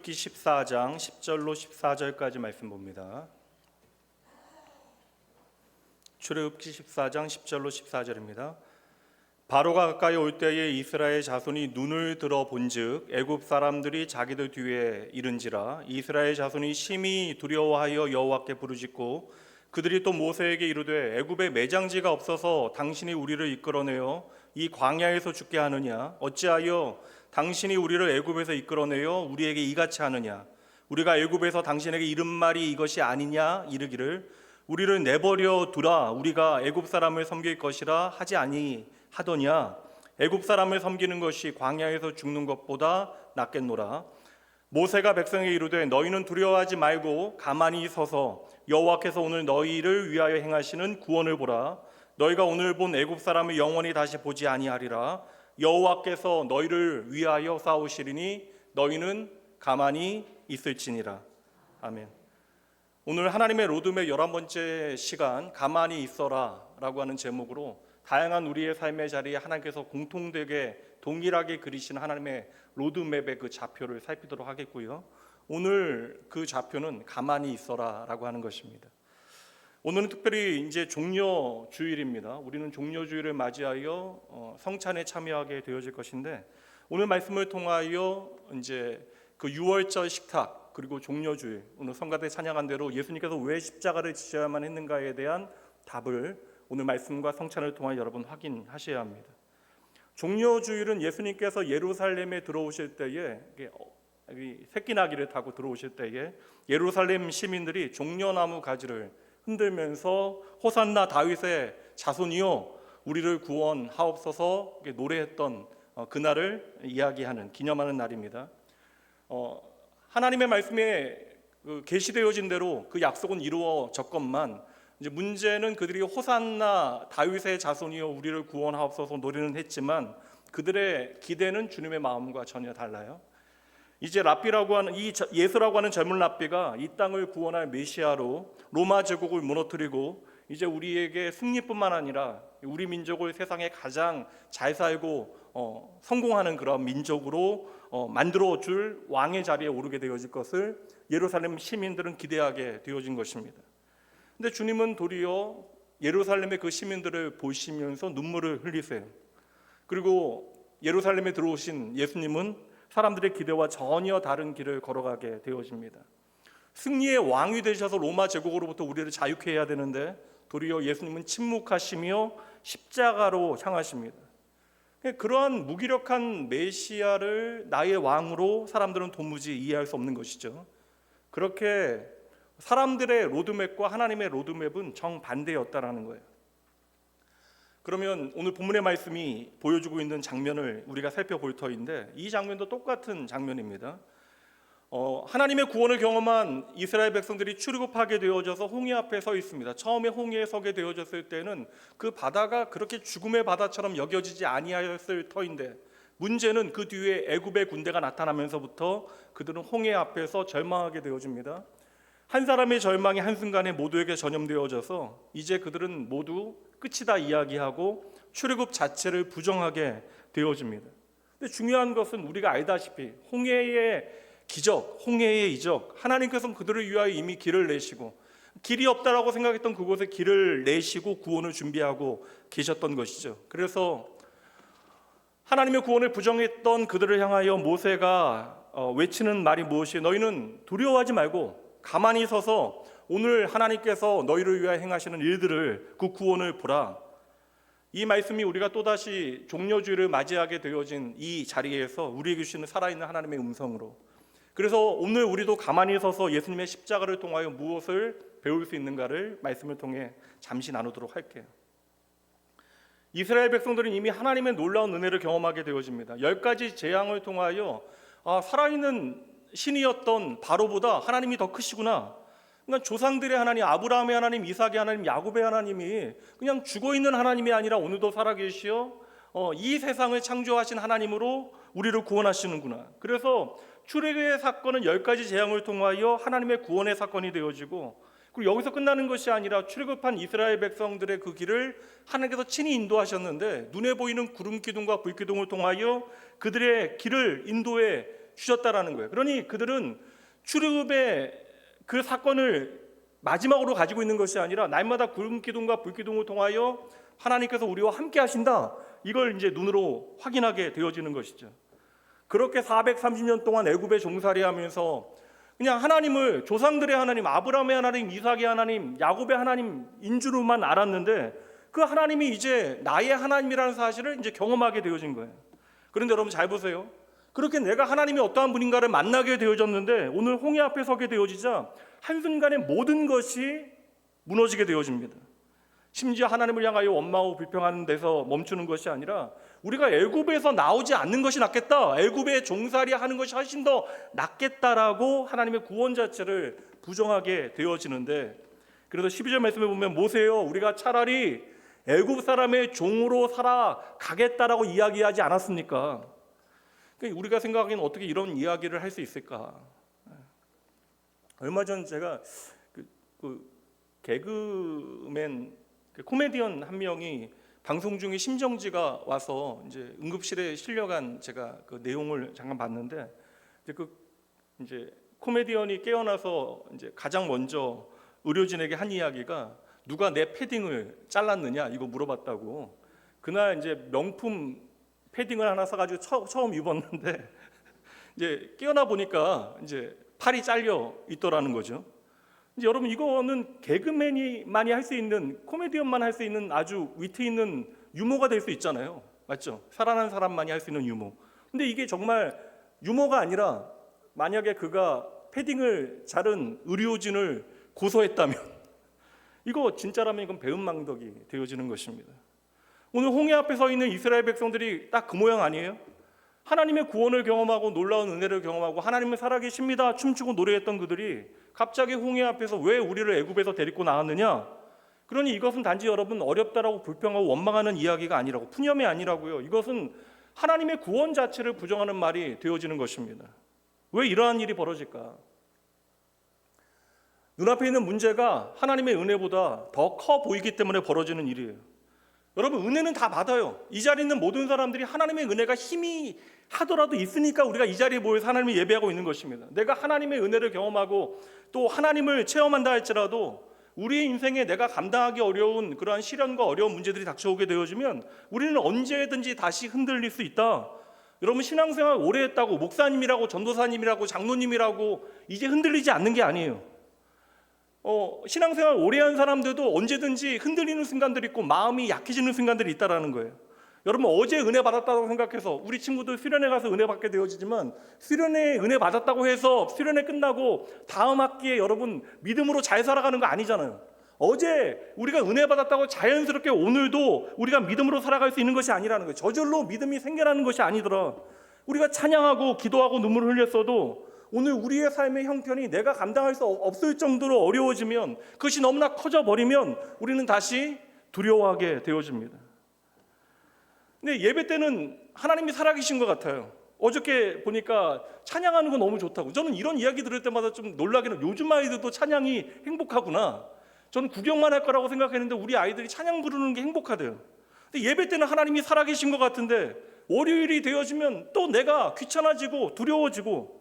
출애굽기 14장 10절로 14절까지 말씀 봅니다. 출애굽기 14장 10절로 14절입니다. 바로가 가까이 올 때에 이스라엘 자손이 눈을 들어 본즉 애굽 사람들이 자기들 뒤에 이른지라. 이스라엘 자손이 심히 두려워하여 여호와께 부르짖고 그들이 또 모세에게 이르되 애굽에 매장지가 없어서 당신이 우리를 이끌어내어 이 광야에서 죽게 하느냐? 어찌하여 당신이 우리를 애굽에서 이끌어내어 우리에게 이같이 하느냐? 우리가 애굽에서 당신에게 이른 말이 이것이 아니냐? 이르기를 우리를 내버려 두라. 우리가 애굽 사람을 섬길 것이라 하지 아니하더냐? 애굽 사람을 섬기는 것이 광야에서 죽는 것보다 낫겠노라. 모세가 백성에게 이르되 너희는 두려워하지 말고 가만히 서서 여호와께서 오늘 너희를 위하여 행하시는 구원을 보라. 너희가 오늘 본 애굽 사람을 영원히 다시 보지 아니하리라. 여호와께서 너희를 위하여 싸우시리니 너희는 가만히 있을지니라. 아멘. 오늘 하나님의 로드맵 11번째 시간 가만히 있어라 라고 하는 제목으로 다양한 우리의 삶의 자리에 하나님께서 공통되게 동일하게 그리신 하나님의 로드맵의 그 좌표를 살피도록 하겠고요. 오늘 그 좌표는 가만히 있어라 라고 하는 것입니다. 오늘은 특별히 이제 종려 주일입니다. 우리는 종려 주일을 맞이하여 성찬에 참여하게 되어질 것인데 오늘 말씀을 통하여 이제 그 6월절 식탁 그리고 종려 주일 오늘 성가대 찬양한 대로 예수님께서 왜 십자가를 지셔야만 했는가에 대한 답을 오늘 말씀과 성찬을 통해 여러분 확인하셔야 합니다. 종려 주일은 예수님께서 예루살렘에 들어오실 때에 새끼나귀를 타고 들어오실 때에 예루살렘 시민들이 종려나무 가지를 흔들면서 호산나 다윗의 자손이요 우리를 구원하옵소서 노래했던 그날을 이야기하는 기념하는 날입니다. 하나님의 말씀에 계시되어진 대로 그 약속은 이루어졌건만 이제 문제는 그들이 호산나 다윗의 자손이요 우리를 구원하옵소서 노래는 했지만 그들의 기대는 주님의 마음과 전혀 달라요. 이제 랍비라고 하는 이 예수라고 하는 젊은 랍비가 이 땅을 구원할 메시아로 로마 제국을 무너뜨리고 이제 우리에게 승리뿐만 아니라 우리 민족을 세상에 가장 잘 살고 성공하는 그런 민족으로 만들어줄 왕의 자리에 오르게 되어질 것을 예루살렘 시민들은 기대하게 되어진 것입니다. 근데 주님은 도리어 예루살렘의 그 시민들을 보시면서 눈물을 흘리세요. 그리고 예루살렘에 들어오신 예수님은 사람들의 기대와 전혀 다른 길을 걸어가게 되어집니다. 승리의 왕이 되셔서 로마 제국으로부터 우리를 자유케 해야 되는데 도리어 예수님은 침묵하시며 십자가로 향하십니다. 그러한 무기력한 메시아를 나의 왕으로 사람들은 도무지 이해할 수 없는 것이죠. 그렇게 사람들의 로드맵과 하나님의 로드맵은 정반대였다라는 거예요. 그러면 오늘 본문의 말씀이 보여주고 있는 장면을 우리가 살펴볼 터인데 이 장면도 똑같은 장면입니다. 하나님의 구원을 경험한 이스라엘 백성들이 출애굽하게 되어져서 홍해 앞에 서 있습니다. 처음에 홍해에 서게 되어졌을 때는 그 바다가 그렇게 죽음의 바다처럼 여겨지지 아니하였을 터인데 문제는 그 뒤에 애굽의 군대가 나타나면서부터 그들은 홍해 앞에서 절망하게 되어집니다. 한 사람의 절망이 한순간에 모두에게 전염되어져서 이제 그들은 모두 끝이다 이야기하고 출애굽 자체를 부정하게 되어집니다. 근데 중요한 것은 우리가 알다시피 홍해의 기적, 홍해의 이적, 하나님께서는 그들을 위하여 이미 길을 내시고 길이 없다라고 생각했던 그곳에 길을 내시고 구원을 준비하고 계셨던 것이죠. 그래서 하나님의 구원을 부정했던 그들을 향하여 모세가 외치는 말이 무엇이에요? 너희는 두려워하지 말고 가만히 서서 오늘 하나님께서 너희를 위하여 행하시는 일들을 그 구원을 보라. 이 말씀이 우리가 또다시 종려주일을 맞이하게 되어진 이 자리에서 우리에게 주시는 살아있는 하나님의 음성으로 그래서 오늘 우리도 가만히 서서 예수님의 십자가를 통하여 무엇을 배울 수 있는가를 말씀을 통해 잠시 나누도록 할게요. 이스라엘 백성들은 이미 하나님의 놀라운 은혜를 경험하게 되어집니다. 10가지 재앙을 통하여 살아있는 신이었던 바로보다 하나님이 더 크시구나. 그러니까 조상들의 하나님, 아브라함의 하나님, 이삭의 하나님, 야곱의 하나님이 그냥 죽어있는 하나님이 아니라 오늘도 살아계시어 이 세상을 창조하신 하나님으로 우리를 구원하시는구나. 그래서 출애굽의 사건은 10가지 재앙을 통하여 하나님의 구원의 사건이 되어지고 그리고 여기서 끝나는 것이 아니라 출애굽한 이스라엘 백성들의 그 길을 하나님께서 친히 인도하셨는데 눈에 보이는 구름 기둥과 불 기둥을 통하여 그들의 길을 인도해 주셨다라는 거예요. 그러니 그들은 출애굽의 그 사건을 마지막으로 가지고 있는 것이 아니라 날마다 구름 기둥과 불 기둥을 통하여 하나님께서 우리와 함께 하신다, 이걸 이제 눈으로 확인하게 되어지는 것이죠. 그렇게 430년 동안 애굽에 종살이하면서 그냥 하나님을, 조상들의 하나님, 아브라함의 하나님, 이삭의 하나님, 야곱의 하나님인 줄만 알았는데 그 하나님이 이제 나의 하나님이라는 사실을 이제 경험하게 되어진 거예요. 그런데 여러분 잘 보세요. 그렇게 내가 하나님이 어떠한 분인가를 만나게 되어졌는데 오늘 홍해 앞에 서게 되어지자 한순간에 모든 것이 무너지게 되어집니다. 심지어 하나님을 향하여 원망하고 불평하는 데서 멈추는 것이 아니라 우리가 애굽에서 나오지 않는 것이 낫겠다, 애굽에 종살이 하는 것이 훨씬 더 낫겠다라고 하나님의 구원 자체를 부정하게 되어지는데, 그래서 12절 말씀에 보면 모세여 우리가 차라리 애굽 사람의 종으로 살아가겠다라고 이야기하지 않았습니까? 그러니까 우리가 생각하기에는 어떻게 이런 이야기를 할 수 있을까? 얼마 전 제가 개그맨, 코미디언 한 명이 방송 중에 심정지가 와서 이제 응급실에 실려간 제가 그 내용을 잠깐 봤는데, 이제 코미디언이 깨어나서 이제 가장 먼저 의료진에게 한 이야기가 누가 내 패딩을 잘랐느냐 이거 물어봤다고. 그날 이제 명품 패딩을 하나 사가지고 처음 입었는데 이제 깨어나 보니까 이제 팔이 잘려 있더라는 거죠. 이제 여러분 이거는 개그맨이 많이 할 수 있는, 코미디언만 할 수 있는 아주 위트 있는 유머가 될 수 있잖아요. 맞죠? 살아난 사람만이 할 수 있는 유머. 근데 이게 정말 유머가 아니라 만약에 그가 패딩을 자른 의료진을 고소했다면 이거 진짜라면 이건 배은망덕이 되어지는 것입니다. 오늘 홍해 앞에 서 있는 이스라엘 백성들이 딱 그 모양 아니에요? 하나님의 구원을 경험하고 놀라운 은혜를 경험하고 하나님은 살아계십니다 춤추고 노래했던 그들이 갑자기 홍해 앞에서 왜 우리를 애굽에서 데리고 나왔느냐? 그러니 이것은 단지 여러분 어렵다라고 불평하고 원망하는 이야기가 아니라고, 푸념이 아니라고요. 이것은 하나님의 구원 자체를 부정하는 말이 되어지는 것입니다. 왜 이러한 일이 벌어질까? 눈앞에 있는 문제가 하나님의 은혜보다 더 커 보이기 때문에 벌어지는 일이에요. 여러분 은혜는 다 받아요. 이 자리에 있는 모든 사람들이 하나님의 은혜가 힘이 하더라도 있으니까 우리가 이 자리에 모여서 하나님을 예배하고 있는 것입니다. 내가 하나님의 은혜를 경험하고 또 하나님을 체험한다 할지라도 우리의 인생에 내가 감당하기 어려운 그러한 시련과 어려운 문제들이 닥쳐오게 되어지면 우리는 언제든지 다시 흔들릴 수 있다. 여러분 신앙생활 오래 했다고 목사님이라고 전도사님이라고 장로님이라고 이제 흔들리지 않는 게 아니에요. 신앙생활 오래 한 사람들도 언제든지 흔들리는 순간들이 있고 마음이 약해지는 순간들이 있다라는 거예요. 여러분 어제 은혜 받았다고 생각해서 우리 친구들 수련회 가서 은혜 받게 되어지지만 수련회 은혜 받았다고 해서 수련회 끝나고 다음 학기에 여러분 믿음으로 잘 살아가는 거 아니잖아요. 어제 우리가 은혜 받았다고 자연스럽게 오늘도 우리가 믿음으로 살아갈 수 있는 것이 아니라는 거예요. 저절로 믿음이 생겨나는 것이 아니더라. 우리가 찬양하고 기도하고 눈물을 흘렸어도 오늘 우리의 삶의 형편이 내가 감당할 수 없을 정도로 어려워지면, 그것이 너무나 커져버리면 우리는 다시 두려워하게 되어집니다. 근데 예배 때는 하나님이 살아계신 것 같아요. 어저께 보니까 찬양하는 거 너무 좋다고. 저는 이런 이야기 들을 때마다 좀 놀라기는, 요즘 아이들도 찬양이 행복하구나. 저는 구경만 할 거라고 생각했는데 우리 아이들이 찬양 부르는 게 행복하대요. 근데 예배 때는 하나님이 살아계신 것 같은데 월요일이 되어지면 또 내가 귀찮아지고 두려워지고,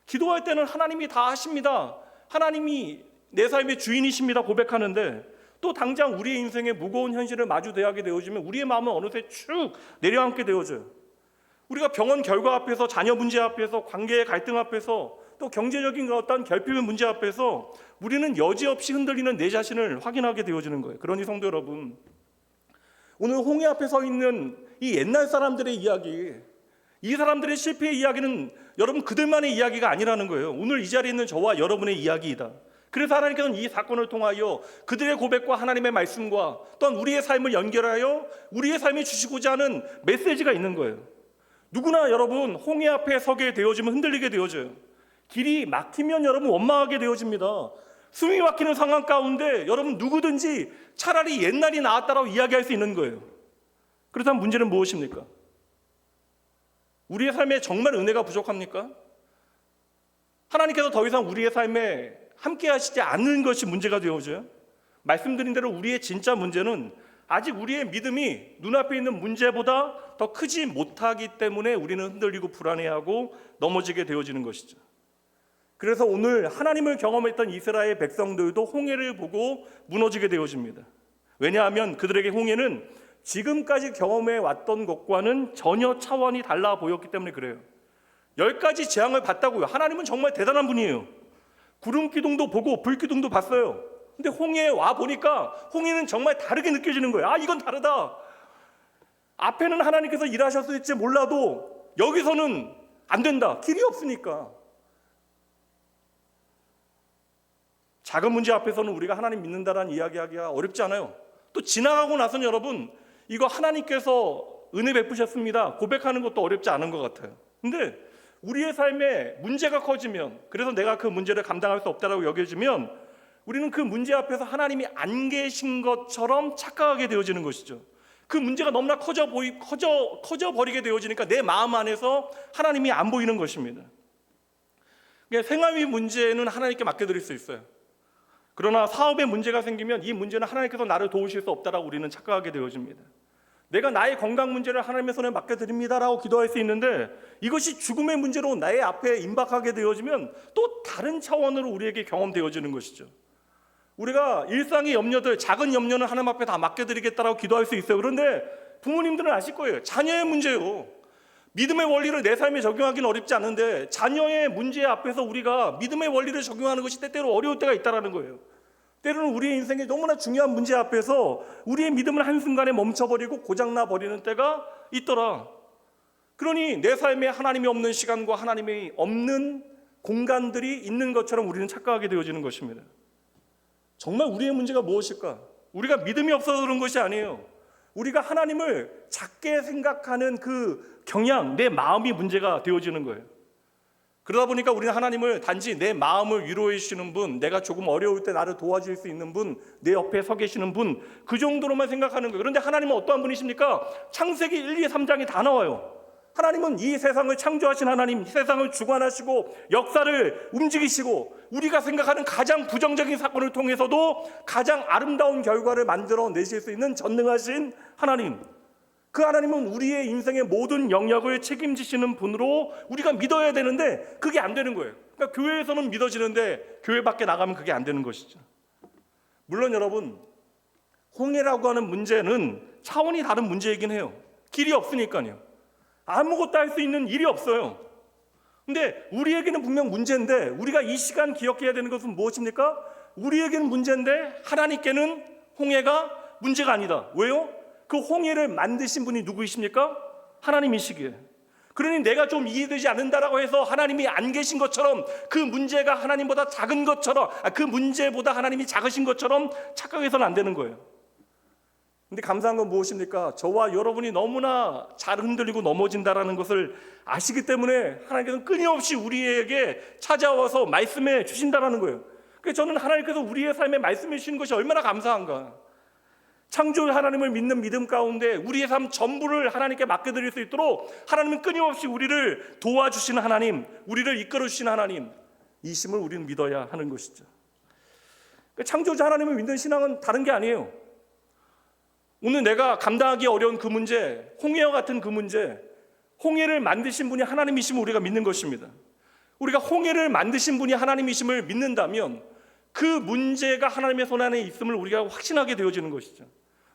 기도할 때는 하나님이 다 하십니다, 하나님이 내 삶의 주인이십니다 고백하는데 또 당장 우리의 인생의 무거운 현실을 마주 대하게 되어지면 우리의 마음은 어느새 축 내려앉게 되어져요. 우리가 병원 결과 앞에서, 자녀 문제 앞에서, 관계의 갈등 앞에서, 또 경제적인 어떤 결핍의 문제 앞에서 우리는 여지없이 흔들리는 내 자신을 확인하게 되어지는 거예요. 그러니 성도 여러분, 오늘 홍해 앞에 서 있는 이 옛날 사람들의 이야기, 이 사람들의 실패의 이야기는 여러분 그들만의 이야기가 아니라는 거예요. 오늘 이 자리에 있는 저와 여러분의 이야기이다. 그래서 하나님께서는 이 사건을 통하여 그들의 고백과 하나님의 말씀과 또한 우리의 삶을 연결하여 우리의 삶에 주시고자 하는 메시지가 있는 거예요. 누구나 여러분 홍해 앞에 서게 되어지면 흔들리게 되어져요. 길이 막히면 여러분 원망하게 되어집니다. 숨이 막히는 상황 가운데 여러분 누구든지 차라리 옛날이 나았다라고 이야기할 수 있는 거예요. 그렇다면 문제는 무엇입니까? 우리의 삶에 정말 은혜가 부족합니까? 하나님께서 더 이상 우리의 삶에 함께 하시지 않는 것이 문제가 되어져요. 말씀드린 대로 우리의 진짜 문제는 아직 우리의 믿음이 눈앞에 있는 문제보다 더 크지 못하기 때문에 우리는 흔들리고 불안해하고 넘어지게 되어지는 것이죠. 그래서 오늘 하나님을 경험했던 이스라엘 백성들도 홍해를 보고 무너지게 되어집니다. 왜냐하면 그들에게 홍해는 지금까지 경험해 왔던 것과는 전혀 차원이 달라 보였기 때문에 그래요. 10가지 재앙을 봤다고요. 하나님은 정말 대단한 분이에요. 구름 기둥도 보고 불 기둥도 봤어요. 근데 홍해에 와 보니까 홍해는 정말 다르게 느껴지는 거예요. 아, 이건 다르다. 앞에는 하나님께서 일하셨을지 몰라도 여기서는 안 된다. 길이 없으니까. 작은 문제 앞에서는 우리가 하나님 믿는다라는 이야기하기가 어렵지 않아요. 또 지나가고 나서는 여러분, 이거 하나님께서 은혜 베푸셨습니다 고백하는 것도 어렵지 않은 것 같아요. 근데 우리의 삶에 문제가 커지면, 그래서 내가 그 문제를 감당할 수 없다라고 여겨지면 우리는 그 문제 앞에서 하나님이 안 계신 것처럼 착각하게 되어지는 것이죠. 그 문제가 너무나 커져버리게 되어지니까 내 마음 안에서 하나님이 안 보이는 것입니다. 생활비 문제는 하나님께 맡겨드릴 수 있어요. 그러나 사업에 문제가 생기면 이 문제는 하나님께서 나를 도우실 수 없다라고 우리는 착각하게 되어집니다. 내가 나의 건강 문제를 하나님의 손에 맡겨드립니다라고 기도할 수 있는데 이것이 죽음의 문제로 나의 앞에 임박하게 되어지면 또 다른 차원으로 우리에게 경험되어지는 것이죠. 우리가 일상의 염려들, 작은 염려는 하나님 앞에 다 맡겨드리겠다라고 기도할 수 있어요. 그런데 부모님들은 아실 거예요. 자녀의 문제요. 믿음의 원리를 내 삶에 적용하기는 어렵지 않은데 자녀의 문제 앞에서 우리가 믿음의 원리를 적용하는 것이 때때로 어려울 때가 있다는 거예요. 때로는 우리의 인생에 너무나 중요한 문제 앞에서 우리의 믿음을 한순간에 멈춰버리고 고장나 버리는 때가 있더라. 그러니 내 삶에 하나님이 없는 시간과 하나님이 없는 공간들이 있는 것처럼 우리는 착각하게 되어지는 것입니다. 정말 우리의 문제가 무엇일까? 우리가 믿음이 없어서 그런 것이 아니에요. 우리가 하나님을 작게 생각하는 그 경향, 내 마음이 문제가 되어지는 거예요. 그러다 보니까 우리는 하나님을 단지 내 마음을 위로해 주시는 분, 내가 조금 어려울 때 나를 도와줄 수 있는 분, 내 옆에 서 계시는 분, 그 정도로만 생각하는 거예요. 그런데 하나님은 어떠한 분이십니까? 창세기 1, 2, 3장이 다 나와요. 하나님은 이 세상을 창조하신 하나님, 세상을 주관하시고 역사를 움직이시고 우리가 생각하는 가장 부정적인 사건을 통해서도 가장 아름다운 결과를 만들어 내실 수 있는 전능하신 하나님, 그 하나님은 우리의 인생의 모든 영역을 책임지시는 분으로 우리가 믿어야 되는데 그게 안 되는 거예요. 그러니까 교회에서는 믿어지는데 교회 밖에 나가면 그게 안 되는 것이죠. 물론 여러분, 홍해라고 하는 문제는 차원이 다른 문제이긴 해요. 길이 없으니까요. 아무것도 할 수 있는 일이 없어요. 근데 우리에게는 분명 문제인데 우리가 이 시간 기억해야 되는 것은 무엇입니까? 우리에게는 문제인데 하나님께는 홍해가 문제가 아니다. 왜요? 그 홍해를 만드신 분이 누구이십니까? 하나님이시기에. 그러니 내가 좀 이해되지 않는다라고 해서 하나님이 안 계신 것처럼, 그 문제가 하나님보다 작은 것처럼, 그 문제보다 하나님이 작으신 것처럼 착각해서는 안 되는 거예요. 근데 감사한 건 무엇입니까? 저와 여러분이 너무나 잘 흔들리고 넘어진다라는 것을 아시기 때문에 하나님께서는 끊임없이 우리에게 찾아와서 말씀해 주신다라는 거예요. 그래서 저는 하나님께서 우리의 삶에 말씀해 주시는 것이 얼마나 감사한가. 창조 하나님을 믿는 믿음 가운데 우리의 삶 전부를 하나님께 맡겨드릴 수 있도록 하나님은 끊임없이 우리를 도와주시는 하나님, 우리를 이끌어주시는 하나님, 이 심을 우리는 믿어야 하는 것이죠. 창조자 하나님을 믿는 신앙은 다른 게 아니에요. 오늘 내가 감당하기 어려운 그 문제, 홍해와 같은 그 문제, 홍해를 만드신 분이 하나님이심을 우리가 믿는 것입니다. 우리가 홍해를 만드신 분이 하나님이심을 믿는다면 그 문제가 하나님의 손 안에 있음을 우리가 확신하게 되어지는 것이죠.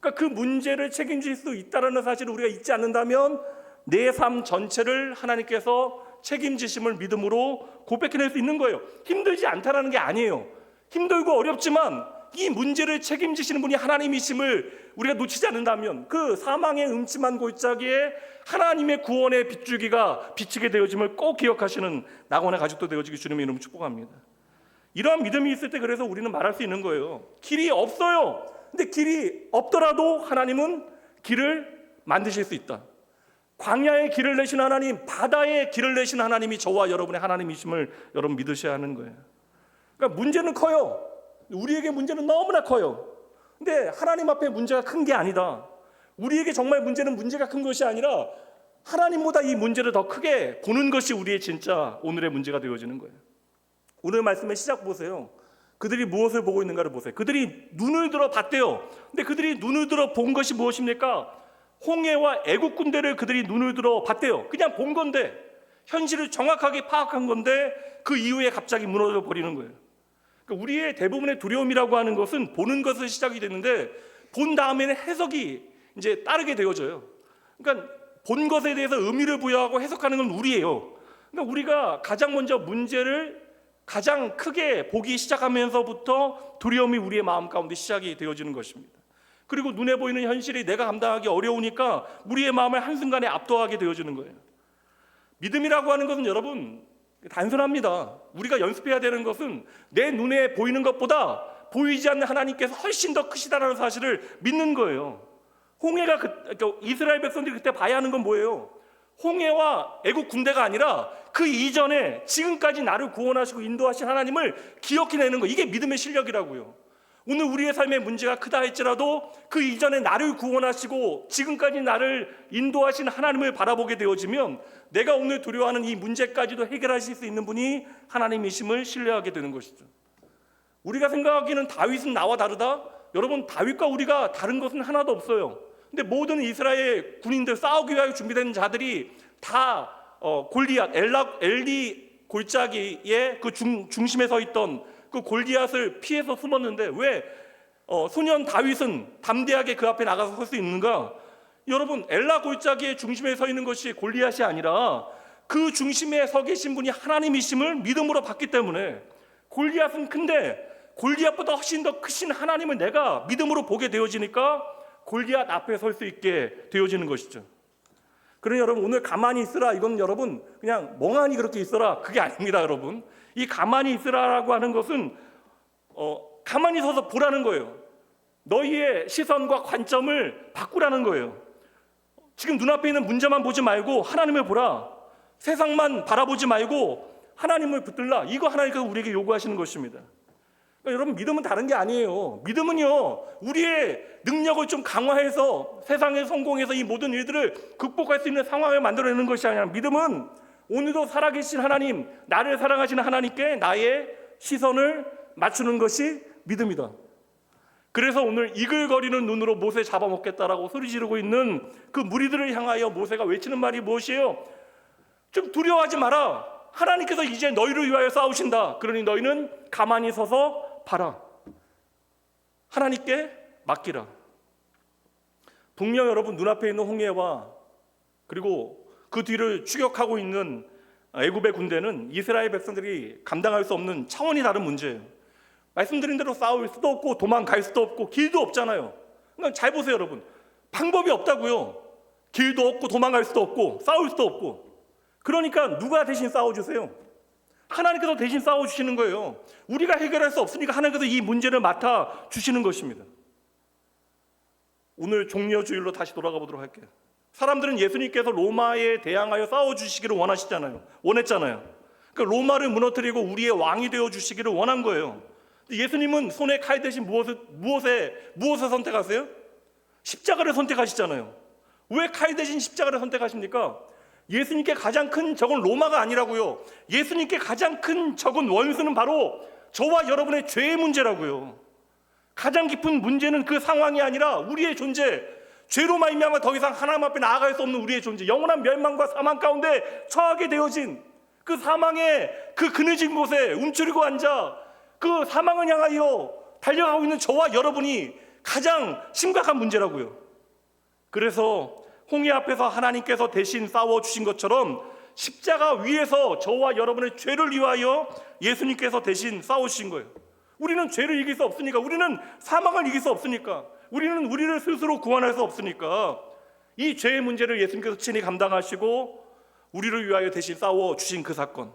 그러니까 그 문제를 책임질 수 있다는 사실을 우리가 잊지 않는다면 내 삶 전체를 하나님께서 책임지심을 믿음으로 고백해낼 수 있는 거예요. 힘들지 않다라는 게 아니에요. 힘들고 어렵지만 이 문제를 책임지시는 분이 하나님이심을 우리가 놓치지 않는다면 그 사망의 음침한 골짜기에 하나님의 구원의 빗줄기가 비치게 되어짐을 꼭 기억하시는 낙원의 가족도 되어지기 주님의 이름으로 축복합니다. 이러한 믿음이 있을 때 그래서 우리는 말할 수 있는 거예요. 길이 없어요. 근데 길이 없더라도 하나님은 길을 만드실 수 있다. 광야의 길을 내신 하나님, 바다의 길을 내신 하나님이 저와 여러분의 하나님이심을 여러분 믿으셔야 하는 거예요. 그러니까 문제는 커요. 우리에게 문제는 너무나 커요. 근데 하나님 앞에 문제가 큰 게 아니다. 우리에게 정말 문제는 문제가 큰 것이 아니라 하나님보다 이 문제를 더 크게 보는 것이 우리의 진짜 오늘의 문제가 되어지는 거예요. 오늘 말씀의 시작 보세요. 그들이 무엇을 보고 있는가를 보세요. 그들이 눈을 들어 봤대요. 근데 그들이 눈을 들어 본 것이 무엇입니까? 홍해와 애국 군대를 그들이 눈을 들어 봤대요. 그냥 본 건데, 현실을 정확하게 파악한 건데 그 이후에 갑자기 무너져 버리는 거예요. 그러니까 우리의 대부분의 두려움이라고 하는 것은 보는 것을 시작이 되는데 본 다음에는 해석이 이제 따르게 되어져요. 그러니까 본 것에 대해서 의미를 부여하고 해석하는 건 우리예요. 그러니까 우리가 가장 먼저 문제를 가장 크게 보기 시작하면서부터 두려움이 우리의 마음 가운데 시작이 되어지는 것입니다. 그리고 눈에 보이는 현실이 내가 감당하기 어려우니까 우리의 마음을 한순간에 압도하게 되어지는 거예요. 믿음이라고 하는 것은 여러분 단순합니다. 우리가 연습해야 되는 것은 내 눈에 보이는 것보다 보이지 않는 하나님께서 훨씬 더 크시다라는 사실을 믿는 거예요. 홍해가 이스라엘 백성들이 그때 봐야 하는 건 뭐예요? 홍해와 애국 군대가 아니라 그 이전에 지금까지 나를 구원하시고 인도하신 하나님을 기억해내는 거, 이게 믿음의 실력이라고요. 오늘 우리의 삶의 문제가 크다 할지라도 그 이전에 나를 구원하시고 지금까지 나를 인도하신 하나님을 바라보게 되어지면 내가 오늘 두려워하는 이 문제까지도 해결하실 수 있는 분이 하나님이심을 신뢰하게 되는 것이죠. 우리가 생각하기에는 다윗은 나와 다르다? 여러분, 다윗과 우리가 다른 것은 하나도 없어요. 근데 모든 이스라엘 군인들, 싸우기 위하여 준비된 자들이 다 골리앗, 엘리 골짜기의 그 중심에 서 있던 그 골리앗을 피해서 숨었는데 왜 소년 다윗은 담대하게 그 앞에 나가서 설 수 있는가? 여러분, 엘라 골짜기의 중심에 서 있는 것이 골리앗이 아니라 그 중심에 서 계신 분이 하나님이심을 믿음으로 봤기 때문에, 골리앗은 큰데 골리앗보다 훨씬 더 크신 하나님을 내가 믿음으로 보게 되어지니까 골리앗 앞에 설 수 있게 되어지는 것이죠. 그러니 여러분, 오늘 가만히 있으라, 이건 여러분 그냥 멍하니 그렇게 있어라, 그게 아닙니다. 여러분, 이 가만히 있으라라고 하는 것은 가만히 서서 보라는 거예요. 너희의 시선과 관점을 바꾸라는 거예요. 지금 눈앞에 있는 문제만 보지 말고 하나님을 보라. 세상만 바라보지 말고 하나님을 붙들라. 이거 하나님께서 우리에게 요구하시는 것입니다. 그러니까 여러분, 믿음은 다른 게 아니에요. 믿음은요, 우리의 능력을 좀 강화해서 세상에 성공해서 이 모든 일들을 극복할 수 있는 상황을 만들어내는 것이 아니라, 믿음은 오늘도 살아계신 하나님, 나를 사랑하시는 하나님께 나의 시선을 맞추는 것이 믿음이다. 그래서 오늘 이글거리는 눈으로 모세 잡아먹겠다라고 소리 지르고 있는 그 무리들을 향하여 모세가 외치는 말이 무엇이에요? 좀 두려워하지 마라. 하나님께서 이제 너희를 위하여 싸우신다. 그러니 너희는 가만히 서서 봐라. 하나님께 맡기라. 분명 여러분, 눈앞에 있는 홍해와 그리고 그 뒤를 추격하고 있는 애굽의 군대는 이스라엘 백성들이 감당할 수 없는 차원이 다른 문제예요. 말씀드린 대로 싸울 수도 없고 도망갈 수도 없고 길도 없잖아요. 그러니까 잘 보세요 여러분, 방법이 없다고요. 길도 없고 도망갈 수도 없고 싸울 수도 없고. 그러니까 누가 대신 싸워주세요? 하나님께서 대신 싸워주시는 거예요. 우리가 해결할 수 없으니까 하나님께서 이 문제를 맡아주시는 것입니다. 오늘 종려주일로 다시 돌아가 보도록 할게요. 사람들은 예수님께서 로마에 대항하여 싸워주시기를 원했잖아요. 그러니까 로마를 무너뜨리고 우리의 왕이 되어주시기를 원한 거예요. 예수님은 손에 칼 대신 무엇을 선택하세요? 십자가를 선택하시잖아요. 왜 칼 대신 십자가를 선택하십니까? 예수님께 가장 큰 적은 로마가 아니라고요. 예수님께 가장 큰 적은 원수는 바로 저와 여러분의 죄의 문제라고요. 가장 깊은 문제는 그 상황이 아니라 우리의 존재, 죄로 말미암아 더 이상 하나님 앞에 나아갈 수 없는 우리의 존재, 영원한 멸망과 사망 가운데 처하게 되어진 그 사망의 그 그늘진 곳에 움츠리고 앉아 그 사망을 향하여 달려가고 있는 저와 여러분이 가장 심각한 문제라고요. 그래서 홍해 앞에서 하나님께서 대신 싸워주신 것처럼 십자가 위에서 저와 여러분의 죄를 위하여 예수님께서 대신 싸우신 거예요. 우리는 죄를 이길 수 없으니까, 우리는 사망을 이길 수 없으니까, 우리는 우리를 스스로 구원할 수 없으니까 이 죄의 문제를 예수님께서 친히 감당하시고 우리를 위하여 대신 싸워주신 그 사건,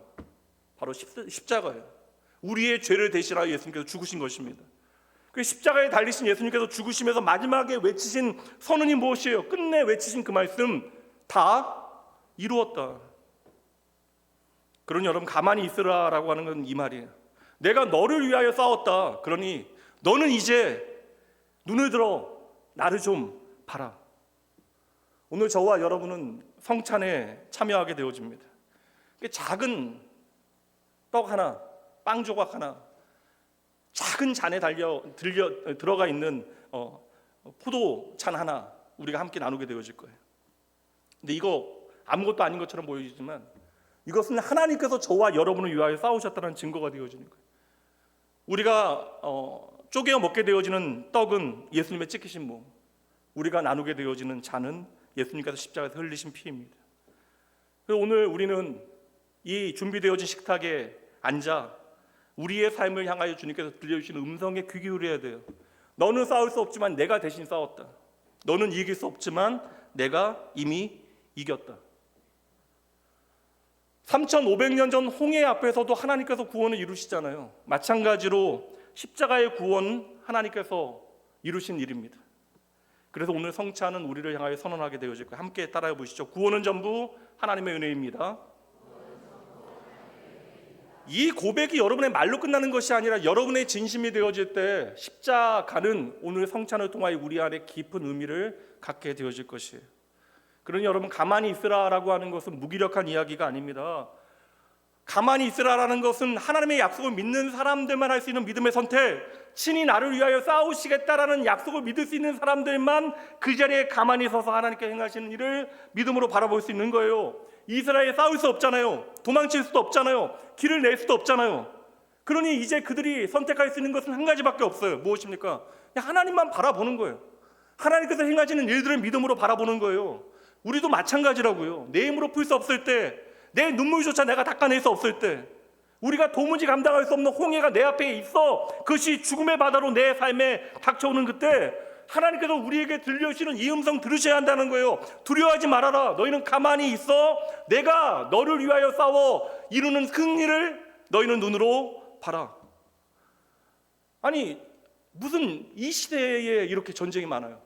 바로 십자가예요. 우리의 죄를 대신하여 예수님께서 죽으신 것입니다. 그 십자가에 달리신 예수님께서 죽으시면서 마지막에 외치신 선언이 무엇이에요? 끝내 외치신 그 말씀, 다 이루었다. 그러니 여러분, 가만히 있으라라고 하는 건 이 말이에요. 내가 너를 위하여 싸웠다. 그러니 너는 이제 눈을 들어 나를 좀 봐라. 오늘 저와 여러분은 성찬에 참여하게 되어집니다. 작은 떡 하나, 빵 조각 하나, 작은 잔에 들어가 있는 포도찬 하나 우리가 함께 나누게 되어질 거예요. 근데 이거 아무것도 아닌 것처럼 보여지지만 이것은 하나님께서 저와 여러분을 위하여 싸우셨다는 증거가 되어지는 거예요. 우리가 쪼개어 먹게 되어지는 떡은 예수님의 찢기신 몸, 우리가 나누게 되어지는 잔은 예수님께서 십자가에서 흘리신 피입니다. 그래서 오늘 우리는 이 준비되어진 식탁에 앉아 우리의 삶을 향하여 주님께서 들려주시는 음성에 귀 기울여야 돼요. 너는 싸울 수 없지만 내가 대신 싸웠다. 너는 이길 수 없지만 내가 이미 이겼다. 3500년 전 홍해 앞에서도 하나님께서 구원을 이루시잖아요. 마찬가지로 십자가의 구원 하나님께서 이루신 일입니다. 그래서 오늘 성찬은 우리를 향하여 선언하게 되어질 거예요. 함께 따라해 보시죠. 구원은 전부 하나님의 은혜입니다. 이 고백이 여러분의 말로 끝나는 것이 아니라 여러분의 진심이 되어질 때 십자가는 오늘 성찬을 통하여 우리 안에 깊은 의미를 갖게 되어질 것이에요. 그러니 여러분, 가만히 있으라라고 하는 것은 무기력한 이야기가 아닙니다. 가만히 있으라라는 것은 하나님의 약속을 믿는 사람들만 할 수 있는 믿음의 선택, 친히 나를 위하여 싸우시겠다라는 약속을 믿을 수 있는 사람들만 그 자리에 가만히 서서 하나님께 행하시는 일을 믿음으로 바라볼 수 있는 거예요. 이스라엘에 싸울 수 없잖아요. 도망칠 수도 없잖아요. 길을 낼 수도 없잖아요. 그러니 이제 그들이 선택할 수 있는 것은 한 가지밖에 없어요. 무엇입니까? 그냥 하나님만 바라보는 거예요. 하나님께서 행하시는 일들을 믿음으로 바라보는 거예요. 우리도 마찬가지라고요. 내 힘으로 풀 수 없을 때, 내 눈물조차 내가 닦아낼 수 없을 때, 우리가 도무지 감당할 수 없는 홍해가 내 앞에 있어 그것이 죽음의 바다로 내 삶에 닥쳐오는 그때 하나님께서 우리에게 들려주시는 이 음성 들으셔야 한다는 거예요. 두려워하지 말아라. 너희는 가만히 있어. 내가 너를 위하여 싸워 이루는 승리를 너희는 눈으로 봐라. 아니, 무슨 이 시대에 이렇게 전쟁이 많아요?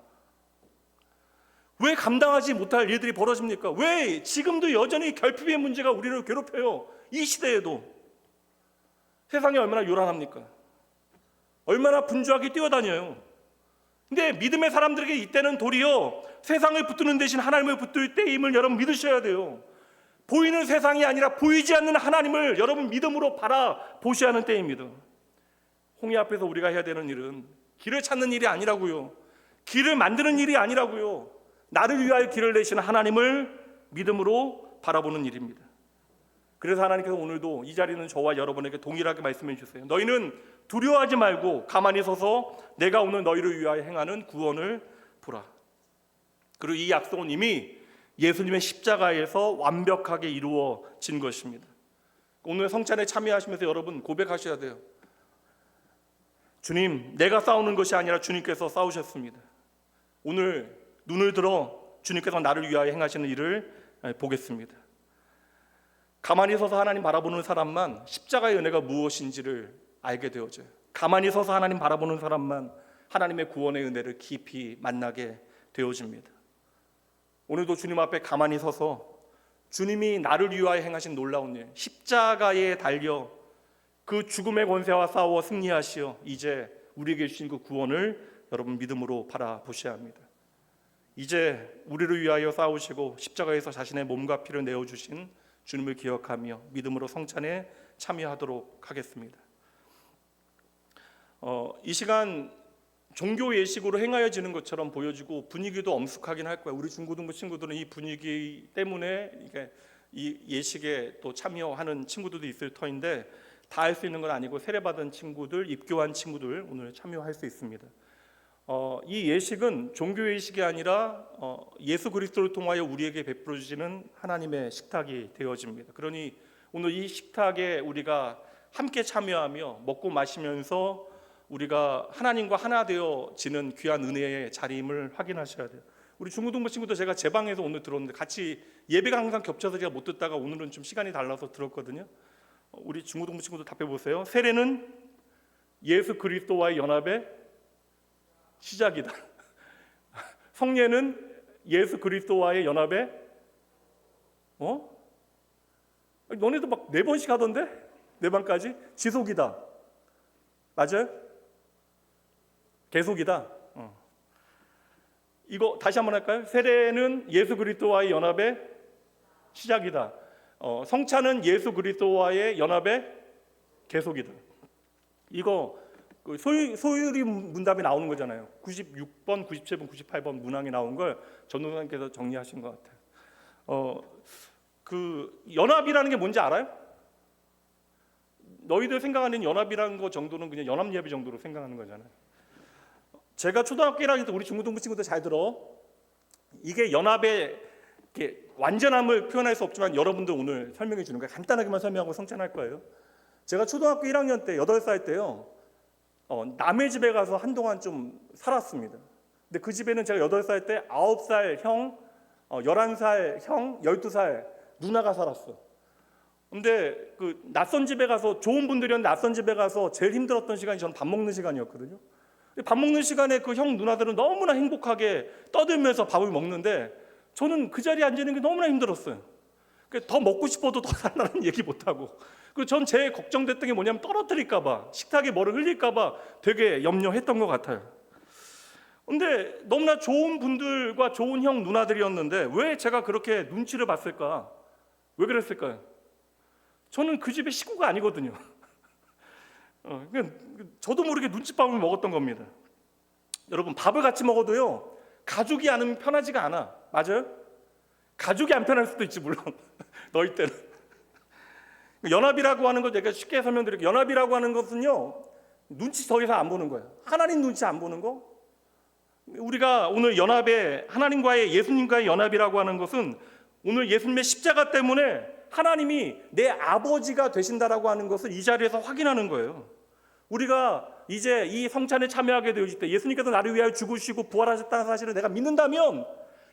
왜 감당하지 못할 일들이 벌어집니까? 왜 지금도 여전히 결핍의 문제가 우리를 괴롭혀요? 이 시대에도. 세상이 얼마나 요란합니까? 얼마나 분주하게 뛰어다녀요. 근데 믿음의 사람들에게 이때는 도리어 세상을 붙드는 대신 하나님을 붙들 때임을 여러분 믿으셔야 돼요. 보이는 세상이 아니라 보이지 않는 하나님을 여러분 믿음으로 바라보셔야 하는 때입니다. 홍해 앞에서 우리가 해야 되는 일은 길을 찾는 일이 아니라고요. 길을 만드는 일이 아니라고요. 나를 위하여 길을 내시는 하나님을 믿음으로 바라보는 일입니다. 그래서 하나님께서 오늘도 이 자리는 저와 여러분에게 동일하게 말씀해 주세요. 너희는 두려워하지 말고 가만히 서서 내가 오늘 너희를 위하여 행하는 구원을 보라. 그리고 이 약속은 이미 예수님의 십자가에서 완벽하게 이루어진 것입니다. 오늘 성찬에 참여하시면서 여러분 고백하셔야 돼요. 주님, 내가 싸우는 것이 아니라 주님께서 싸우셨습니다. 오늘 눈을 들어 주님께서 나를 위하여 행하시는 일을 보겠습니다. 가만히 서서 하나님 바라보는 사람만 십자가의 은혜가 무엇인지를 알게 되어져요. 가만히 서서 하나님 바라보는 사람만 하나님의 구원의 은혜를 깊이 만나게 되어집니다. 오늘도 주님 앞에 가만히 서서 주님이 나를 위하여 행하신 놀라운 일, 십자가에 달려 그 죽음의 권세와 싸워 승리하시어 이제 우리에게 주신 그 구원을 여러분 믿음으로 바라보셔야 합니다. 이제 우리를 위하여 싸우시고 십자가에서 자신의 몸과 피를 내어주신 주님을 기억하며 믿음으로 성찬에 참여하도록 하겠습니다. 이 시간 종교 예식으로 행하여지는 것처럼 보여지고 분위기도 엄숙하긴 할 거예요. 우리 중고등부 친구들은 이 분위기 때문에 이 예식에 또 참여하는 친구들도 있을 터인데 다 할 수 있는 건 아니고 세례받은 친구들, 입교한 친구들 오늘 참여할 수 있습니다. 이 예식은 종교 예식이 아니라 예수 그리스도를 통하여 우리에게 베풀어 주시는 하나님의 식탁이 되어집니다. 그러니 오늘 이 식탁에 우리가 함께 참여하며 먹고 마시면서 우리가 하나님과 하나 되어지는 귀한 은혜의 자리임을 확인하셔야 돼요. 우리 중고등부 친구도 제가 제 방에서 오늘 들었는데 같이 예배가 항상 겹쳐서 제가 못 듣다가 오늘은 좀 시간이 달라서 들었거든요. 우리 중고등부 친구도 답해 보세요. 세례는 예수 그리스도와의 연합의 시작이다. 성례는 예수 그리스도와의 연합의 너네도 막 4번씩 하던데? 4번까지? 지속이다. 맞아요? 계속이다. 이거 다시 한번 할까요? 세례는 예수 그리스도와의 연합의 시작이다. 성찬은 예수 그리스도와의 연합의 계속이다. 이거 그 소율이 문답이 나오는 거잖아요. 96번, 97번, 98번 문항이 나온 걸 전도사님께서 정리하신 것 같아요. 그 연합이라는 게 뭔지 알아요? 너희들 생각하는 연합이라는 거 정도는 그냥 연합예배 정도로 생각하는 거잖아요. 제가 초등학교 1학년 때 우리 중고등부 친구들 잘 들어. 이게 연합의 이렇게 완전함을 표현할 수 없지만 여러분들 오늘 설명해 주는 거예요. 간단하게만 설명하고 성찬할 거예요. 제가 초등학교 1학년 때 8살 때요. 남의 집에 가서 한동안 좀 살았습니다. 근데 그 집에는 제가 8살 때 9살 형, 11살 형, 12살 누나가 살았어. 근데 그 낯선 집에 가서 좋은 분들이었는데 낯선 집에 가서 제일 힘들었던 시간이 저는 밥 먹는 시간이었거든요. 밥 먹는 시간에 그 형 누나들은 너무나 행복하게 떠들면서 밥을 먹는데 저는 그 자리에 앉아 있는 게 너무나 힘들었어요. 더 먹고 싶어도 더 달라는 얘기 못하고, 그리고 전 제일 걱정됐던 게 뭐냐면 떨어뜨릴까 봐, 식탁에 뭐를 흘릴까 봐 되게 염려했던 것 같아요. 근데 너무나 좋은 분들과 좋은 형 누나들이었는데 왜 제가 그렇게 눈치를 봤을까? 왜 그랬을까요? 저는 그 집의 식구가 아니거든요. 저도 모르게 눈칫밥을 먹었던 겁니다. 여러분, 밥을 같이 먹어도요, 가족이 않으면 편하지가 않아. 맞아요? 가족이 안 편할 수도 있지, 물론. 너희 때는. 연합이라고 하는 거 제가 쉽게 설명드릴게요. 연합이라고 하는 것은요, 눈치 더 이상 안 보는 거예요. 하나님 눈치 안 보는 거. 우리가 오늘 연합에 하나님과의, 예수님과의 연합이라고 하는 것은 오늘 예수님의 십자가 때문에 하나님이 내 아버지가 되신다라고 하는 것을 이 자리에서 확인하는 거예요. 우리가 이제 이 성찬에 참여하게 되어질 때 예수님께서 나를 위하여 죽으시고 부활하셨다는 사실을 내가 믿는다면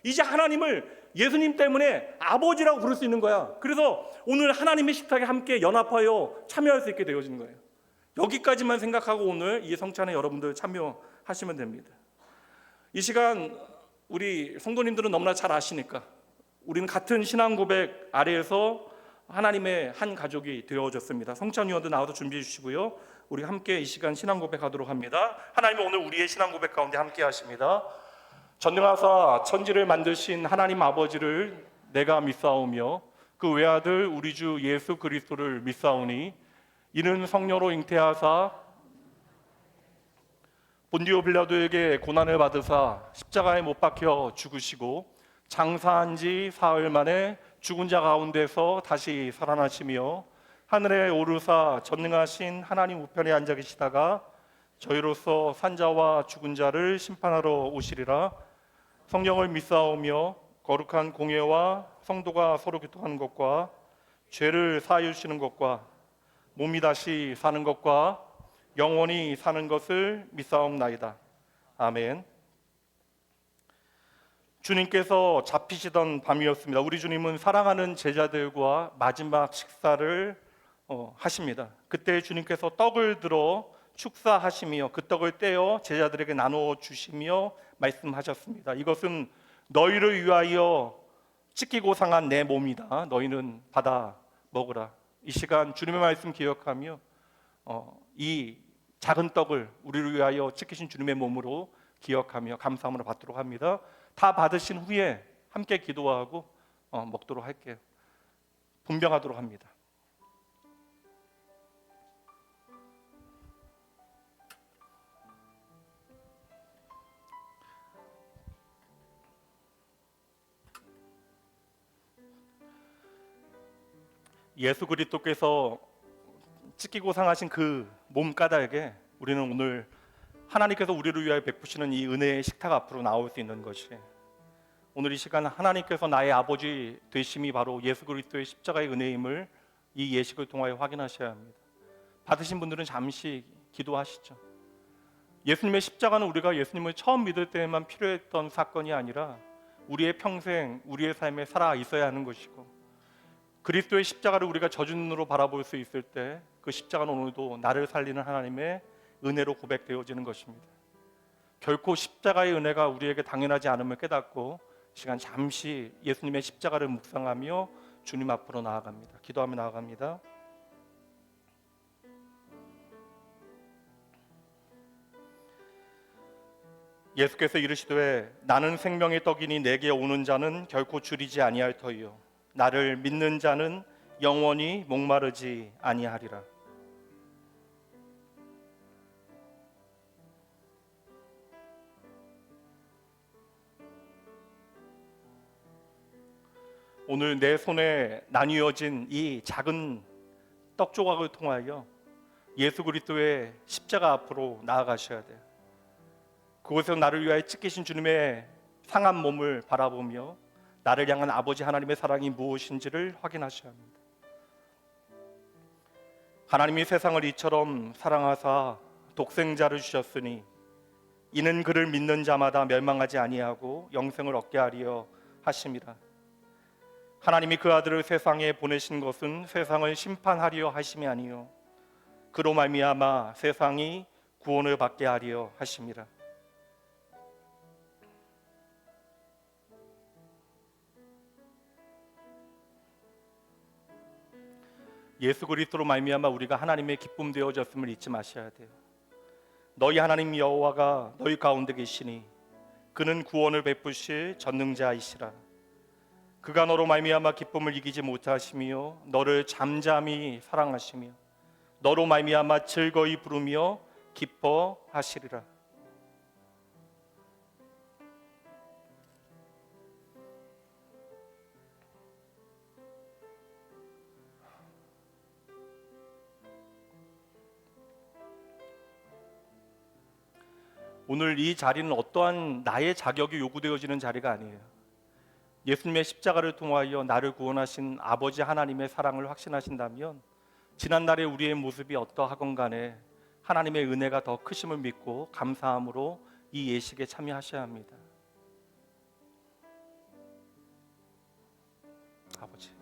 이제 하나님을 예수님 때문에 아버지라고 부를 수 있는 거야. 그래서 오늘 하나님의 식탁에 함께 연합하여 참여할 수 있게 되어진 거예요. 여기까지만 생각하고 오늘 이 성찬에 여러분들 참여하시면 됩니다. 이 시간 우리 성도님들은 너무나 잘 아시니까 우리는 같은 신앙 고백 아래에서 하나님의 한 가족이 되어졌습니다. 성찬위원도 나와서 준비해 주시고요. 우리 함께 이 시간 신앙 고백하도록 합니다. 하나님은 오늘 우리의 신앙 고백 가운데 함께 하십니다. 전능하사 천지를 만드신 하나님 아버지를 내가 믿사오며 그 외아들 우리 주 예수 그리스도를 믿사오니 이는 성령으로 잉태하사 본디오 빌라도에게 고난을 받으사 십자가에 못 박혀 죽으시고 장사한 지 사흘 만에 죽은 자 가운데서 다시 살아나시며 하늘에 오르사 전능하신 하나님 우편에 앉아 계시다가 저희로서 산자와 죽은 자를 심판하러 오시리라. 성령을 믿사오며 거룩한 공예와 성도가 서로 교통하는 것과 죄를 사하여 주시는 것과 몸이 다시 사는 것과 영원히 사는 것을 믿사옵나이다. 아멘. 주님께서 잡히시던 밤이었습니다. 우리 주님은 사랑하는 제자들과 마지막 식사를 하십니다. 그때 주님께서 떡을 들어 축사하시며 그 떡을 떼어 제자들에게 나누어 주시며 말씀하셨습니다. 이것은 너희를 위하여 찢기고 상한 내 몸이다. 너희는 받아 먹으라. 이 시간 주님의 말씀 기억하며 이 작은 떡을 우리를 위하여 찢기신 주님의 몸으로 기억하며 감사함으로 받도록 합니다. 다 받으신 후에 함께 기도하고 먹도록 할게요. 분병하도록 합니다. 예수 그리스도께서 찢기고 상하신 그 몸가닥에 우리는 오늘 하나님께서 우리를 위하여 베푸시는 이 은혜의 식탁 앞으로 나올 수 있는 것이, 오늘 이 시간 하나님께서 나의 아버지 되심이 바로 예수 그리스도의 십자가의 은혜임을 이 예식을 통하여 확인하셔야 합니다. 받으신 분들은 잠시 기도하시죠. 예수님의 십자가는 우리가 예수님을 처음 믿을 때에만 필요했던 사건이 아니라 우리의 평생, 우리의 삶에 살아 있어야 하는 것이고, 그리스도의 십자가를 우리가 젖은 눈으로 바라볼 수 있을 때 그 십자가는 오늘도 나를 살리는 하나님의 은혜로 고백되어지는 것입니다. 결코 십자가의 은혜가 우리에게 당연하지 않음을 깨닫고 시간 잠시 예수님의 십자가를 묵상하며 주님 앞으로 나아갑니다. 기도하며 나아갑니다. 예수께서 이르시되 나는 생명의 떡이니 내게 오는 자는 결코 줄이지 아니할 터이요 나를 믿는 자는 영원히 목마르지 아니하리라. 오늘 내 손에 나뉘어진 이 작은 떡 조각을 통하여 예수 그리스도의 십자가 앞으로 나아가셔야 돼요. 그곳에서 나를 위하여 찢기신 주님의 상한 몸을 바라보며 나를 향한 아버지 하나님의 사랑이 무엇인지를 확인하셔야 합니다. 하나님이 세상을 이처럼 사랑하사 독생자를 주셨으니 이는 그를 믿는 자마다 멸망하지 아니하고 영생을 얻게 하리여 하심이라. 하나님이 그 아들을 세상에 보내신 것은 세상을 심판하리여 하심이 아니요 그로 말미암아 세상이 구원을 받게 하리여 하심이라. 예수 그리스도로 말미암아 우리가 하나님의 기쁨 되어졌음을 잊지 마셔야 돼요. 너희 하나님 여호와가 너희 가운데 계시니 그는 구원을 베푸실 전능자이시라. 그가 너로 말미암아 기쁨을 이기지 못하시며 너를 잠잠히 사랑하시며 너로 말미암아 즐거이 부르며 기뻐하시리라. 오늘 이 자리는 어떠한 나의 자격이 요구되어지는 자리가 아니에요. 예수님의 십자가를 통하여 나를 구원하신 아버지 하나님의 사랑을 확신하신다면 지난날의 우리의 모습이 어떠하건 간에 하나님의 은혜가 더 크심을 믿고 감사함으로 이 예식에 참여하셔야 합니다. 아버지,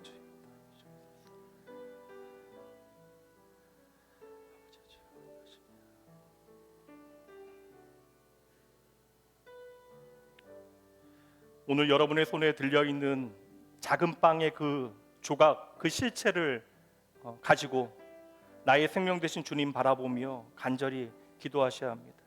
오늘 여러분의 손에 들려있는 작은 빵의 그 조각, 그 실체를 가지고 나의 생명 되신 주님 바라보며 간절히 기도하셔야 합니다.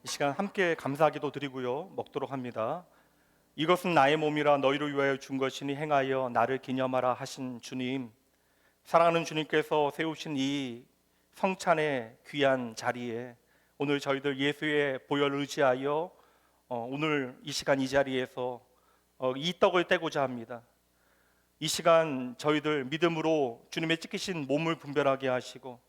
이 시간 함께 감사기도 드리고요, 먹도록 합니다. 이것은 나의 몸이라 너희를 위하여 준 것이니 행하여 나를 기념하라 하신 주님, 사랑하는 주님께서 세우신 이 성찬의 귀한 자리에 오늘 저희들 예수의 보혈을 의지하여 오늘 이 시간 이 자리에서 이 떡을 떼고자 합니다. 이 시간 저희들 믿음으로 주님의 찢기신 몸을 분별하게 하시고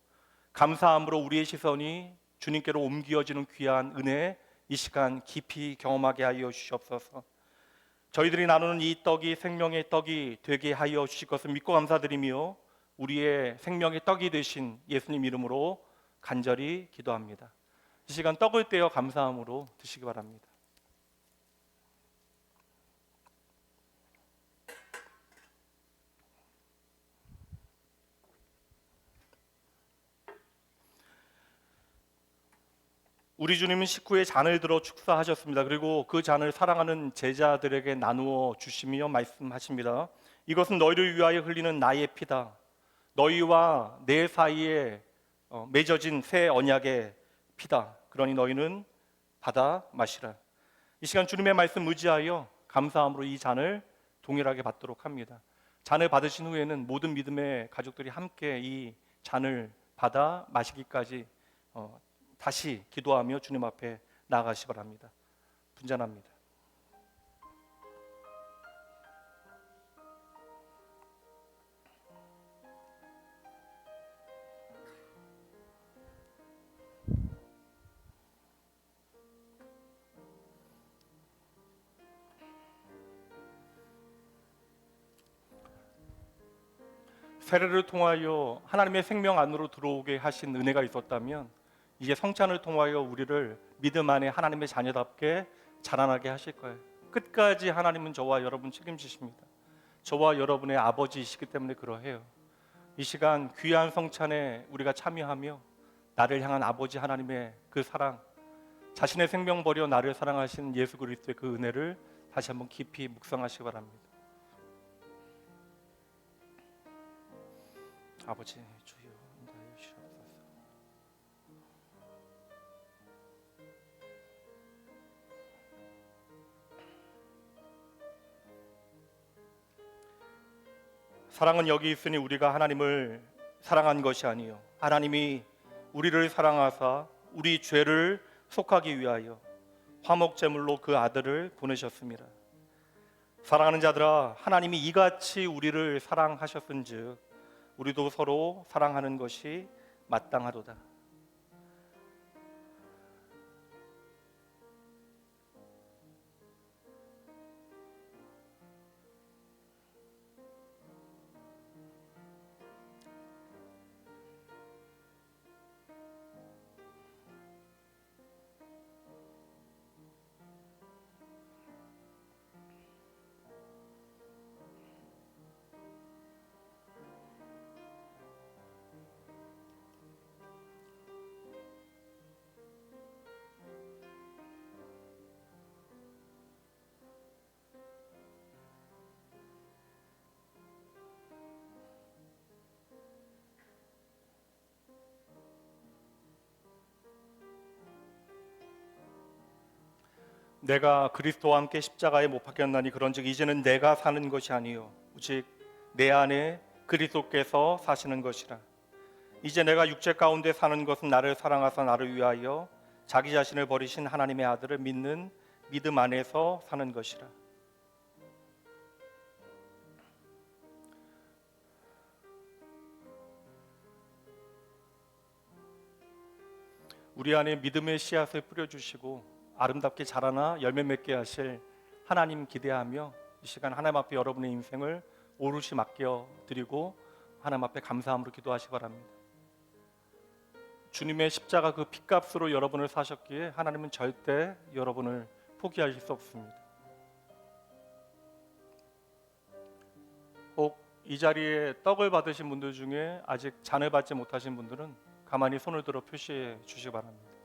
감사함으로 우리의 시선이 주님께로 옮겨지는 귀한 은혜 이 시간 깊이 경험하게 하여 주시옵소서. 저희들이 나누는 이 떡이 생명의 떡이 되게 하여 주실 것을 믿고 감사드리며 우리의 생명의 떡이 되신 예수님 이름으로 간절히 기도합니다. 이 시간 떡을 떼어 감사함으로 드시기 바랍니다. 우리 주님은 식후에 잔을 들어 축사하셨습니다. 그리고 그 잔을 사랑하는 제자들에게 나누어 주시며 말씀하십니다. 이것은 너희를 위하여 흘리는 나의 피다. 너희와 내 사이에 맺어진 새 언약의 피다. 그러니 너희는 받아 마시라. 이 시간 주님의 말씀 의지하여 감사함으로 이 잔을 동일하게 받도록 합니다. 잔을 받으신 후에는 모든 믿음의 가족들이 함께 이 잔을 받아 마시기까지 다시 기도하며 주님 앞에 나아가시 바랍니다. 분잔합니다. 세례를 통하여 하나님의 생명 안으로 들어오게 하신 은혜가 있었다면 이제 성찬을 통하여 우리를 믿음 안에 하나님의 자녀답게 자라나게 하실 거예요. 끝까지 하나님은 저와 여러분 책임지십니다. 저와 여러분의 아버지이시기 때문에 그러해요. 이 시간 귀한 성찬에 우리가 참여하며 나를 향한 아버지 하나님의 그 사랑, 자신의 생명 버려 나를 사랑하신 예수 그리스도의 그 은혜를 다시 한번 깊이 묵상하시기 바랍니다. 아버지 주여 인도하여 주시옵소서. 사랑은 여기 있으니 우리가 하나님을 사랑한 것이 아니요 하나님이 우리를 사랑하사 우리 죄를 속하기 위하여 화목제물로 그 아들을 보내셨습니다. 사랑하는 자들아, 하나님이 이같이 우리를 사랑하셨은즉 우리도 서로 사랑하는 것이 마땅하도다. 내가 그리스도와 함께 십자가에 못 박혔나니 그런즉 이제는 내가 사는 것이 아니요 오직 내 안에 그리스도께서 사시는 것이라. 이제 내가 육체 가운데 사는 것은 나를 사랑하사 나를 위하여 자기 자신을 버리신 하나님의 아들을 믿는 믿음 안에서 사는 것이라. 우리 안에 믿음의 씨앗을 뿌려주시고 아름답게 자라나 열매 맺게 하실 하나님 기대하며 이 시간 하나님 앞에 여러분의 인생을 오롯이 맡겨드리고 하나님 앞에 감사함으로 기도하시기 바랍니다. 주님의 십자가 그 핏값으로 여러분을 사셨기에 하나님은 절대 여러분을 포기하실 수 없습니다. 혹 이 자리에 떡을 받으신 분들 중에 아직 잔을 받지 못하신 분들은 가만히 손을 들어 표시해 주시기 바랍니다.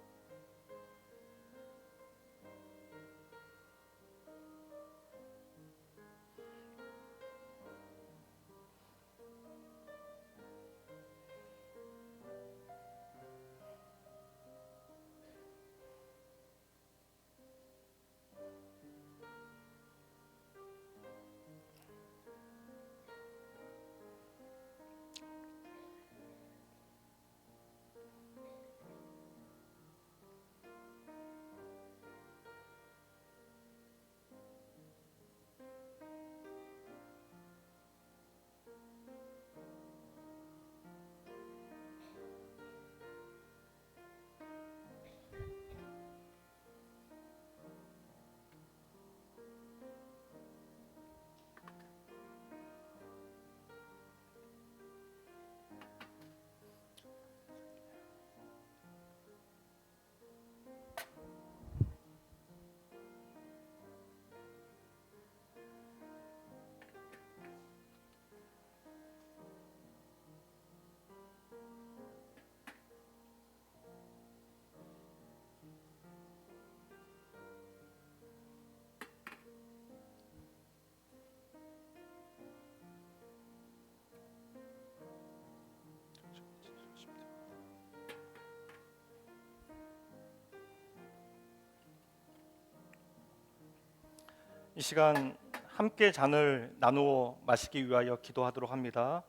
이 시간 함께 잔을 나누어 마시기 위하여 기도하도록 합니다.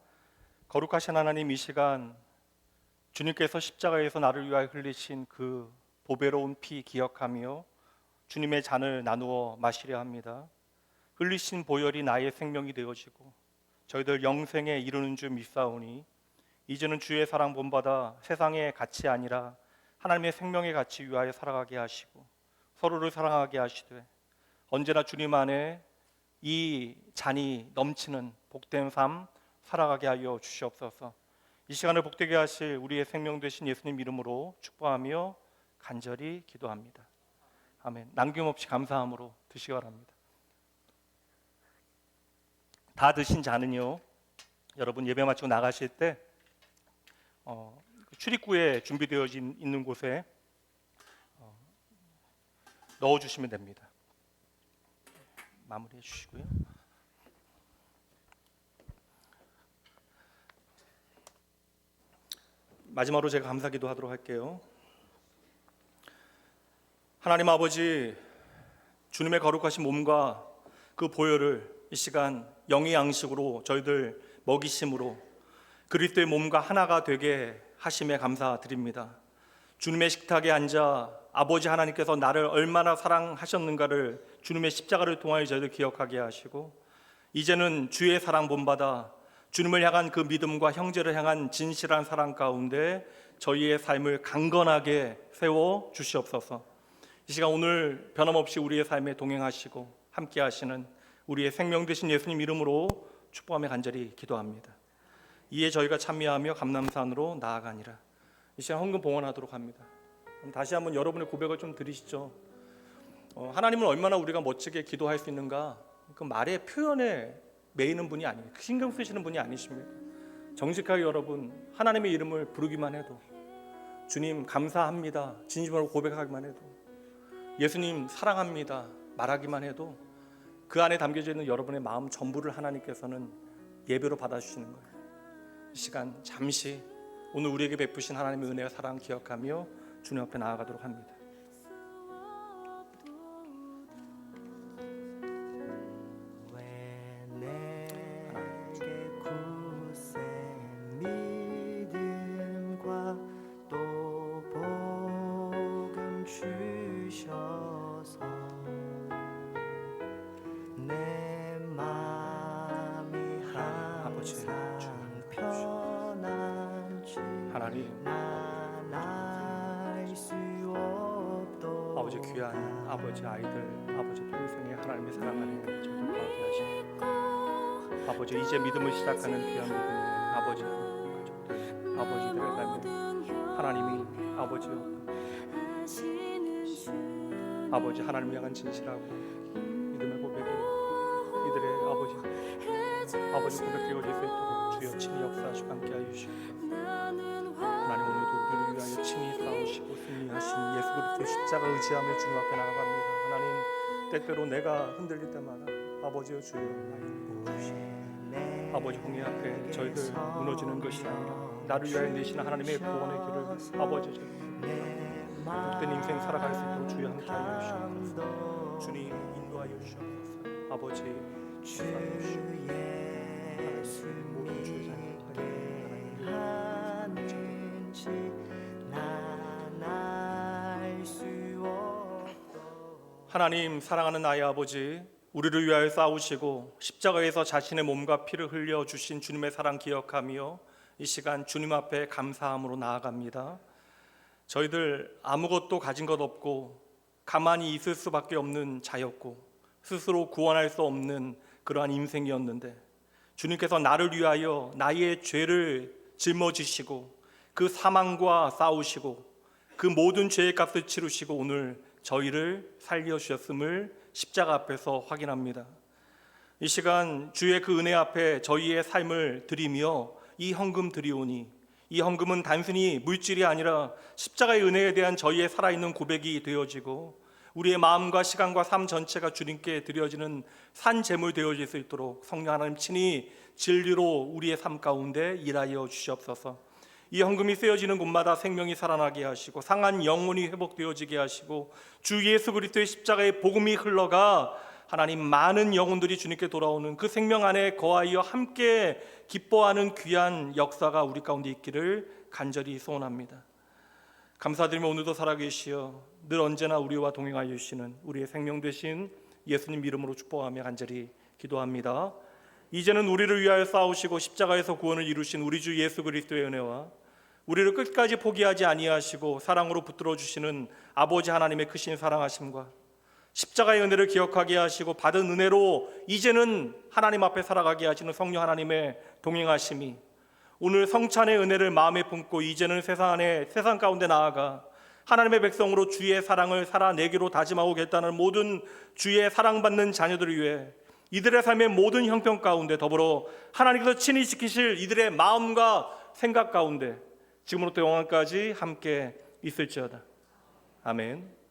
거룩하신 하나님, 이 시간 주님께서 십자가에서 나를 위하여 흘리신 그 보배로운 피 기억하며 주님의 잔을 나누어 마시려 합니다. 흘리신 보혈이 나의 생명이 되어지고 저희들 영생에 이르는 줄 믿사오니 이제는 주의 사랑 본받아 세상의 가치 아니라 하나님의 생명의 가치 위하여 살아가게 하시고 서로를 사랑하게 하시되 언제나 주님 안에 이 잔이 넘치는 복된 삶 살아가게 하여 주시옵소서. 이 시간을 복되게 하실 우리의 생명 되신 예수님 이름으로 축복하며 간절히 기도합니다. 아멘. 남김없이 감사함으로 드시기 바랍니다. 다 드신 잔은요, 여러분 예배 마치고 나가실 때 출입구에 준비되어 있는 곳에 넣어주시면 됩니다. 마무리해 주시고요. 마지막으로 제가 감사기도 하도록 할게요. 하나님 아버지, 주님의 거룩하신 몸과 그 보혈을 이 시간 영의 양식으로 저희들 먹이심으로 그리스도의 몸과 하나가 되게 하심에 감사드립니다. 주님의 식탁에 앉아 아버지 하나님께서 나를 얼마나 사랑하셨는가를 주님의 십자가를 통하여 저희들 기억하게 하시고, 이제는 주의 사랑 본받아 주님을 향한 그 믿음과 형제를 향한 진실한 사랑 가운데 저희의 삶을 강건하게 세워 주시옵소서. 이 시간 오늘 변함없이 우리의 삶에 동행하시고 함께 하시는 우리의 생명 되신 예수님 이름으로 축복하며 간절히 기도합니다. 이에 저희가 참여하며 감람산으로 나아가니라. 이 시간 헌금 봉헌하도록 합니다. 그럼 다시 한번 여러분의 고백을 좀 들으시죠. 하나님은 얼마나 우리가 멋지게 기도할 수 있는가, 그 말의 표현에 매이는 분이 아니에요. 신경 쓰시는 분이 아니십니다. 정직하게 여러분 하나님의 이름을 부르기만 해도, 주님 감사합니다 진심으로 고백하기만 해도, 예수님 사랑합니다 말하기만 해도 그 안에 담겨져 있는 여러분의 마음 전부를 하나님께서는 예배로 받아주시는 거예요. 이 시간 잠시 오늘 우리에게 베푸신 하나님의 은혜와 사랑 기억하며 주님 앞에 나아가도록 합니다. 아버지 귀한 아버지 아이들, 아버지 평생에 하나님의 사랑 안에 저희들 거하게 하시고, 아버지 이제 믿음을 시작하는 귀한 믿음의 아버지 가족들, 아버지들의 삶에 하나님이 아버지요 아버지 하나님을 향한 진실하고 믿음의 고백이 이들의 아버지 고백되어질 수 있도록 주여 친히 역사하시고 함께하여 주시고, 하나님 오늘도 우리를 위하여 친히 싸우시고 승리하신 예수 그리스도의 십자가 의지하며 주님 앞에 나아갑니다. 하나님 때때로 내가 흔들릴 때마다 아버지여 주여 나를 주시옵소서. 아버지 홍해 앞에 저희들 무너지는 것이 아니라 나를 위하여 내시는 하나님의 구원의 길을 아버지 저희들 복된 인생 살아갈 수 있도록 주여 함께하여 주시옵소서. 주님 인도하여 주시옵소서. 아버지 주여 주시옵소서. 모든 주의 자녀 하나님 사랑하는 나의 아버지, 우리를 위하여 싸우시고 십자가에서 자신의 몸과 피를 흘려 주신 주님의 사랑 기억하며 이 시간 주님 앞에 감사함으로 나아갑니다. 저희들 아무것도 가진 것 없고 가만히 있을 수밖에 없는 자였고 스스로 구원할 수 없는 그러한 인생이었는데, 주님께서 나를 위하여 나의 죄를 짊어지시고 그 사망과 싸우시고 그 모든 죄의 값을 치르시고 오늘 저희를 살려주셨음을 십자가 앞에서 확인합니다. 이 시간 주의 그 은혜 앞에 저희의 삶을 드리며 이 헌금 드리오니, 이 헌금은 단순히 물질이 아니라 십자가의 은혜에 대한 저희의 살아있는 고백이 되어지고 우리의 마음과 시간과 삶 전체가 주님께 드려지는 산 제물 되어질 수 있도록 성령 하나님 친히 진리로 우리의 삶 가운데 일하여 주시옵소서. 이 헌금이 쓰여지는 곳마다 생명이 살아나게 하시고 상한 영혼이 회복되어지게 하시고 주 예수 그리스도의 십자가의 복음이 흘러가 하나님 많은 영혼들이 주님께 돌아오는 그 생명 안에 거하여 함께 기뻐하는 귀한 역사가 우리 가운데 있기를 간절히 소원합니다. 감사드리며 오늘도 살아계시어 늘 언제나 우리와 동행하여 주시는 우리의 생명 되신 예수님 이름으로 축복하며 간절히 기도합니다. 이제는 우리를 위하여 싸우시고 십자가에서 구원을 이루신 우리 주 예수 그리스도의 은혜와 우리를 끝까지 포기하지 아니하시고 사랑으로 붙들어 주시는 아버지 하나님의 크신 사랑하심과 십자가의 은혜를 기억하게 하시고 받은 은혜로 이제는 하나님 앞에 살아가게 하시는 성령 하나님의 동행하심이 오늘 성찬의 은혜를 마음에 품고 이제는 세상 가운데 나아가 하나님의 백성으로 주의 사랑을 살아내기로 다짐하고겠다는 모든 주의 사랑받는 자녀들을 위해 이들의 삶의 모든 형편 가운데 더불어 하나님께서 친히 지키실 이들의 마음과 생각 가운데 지금부터 영원까지 함께 있을지어다. 아멘.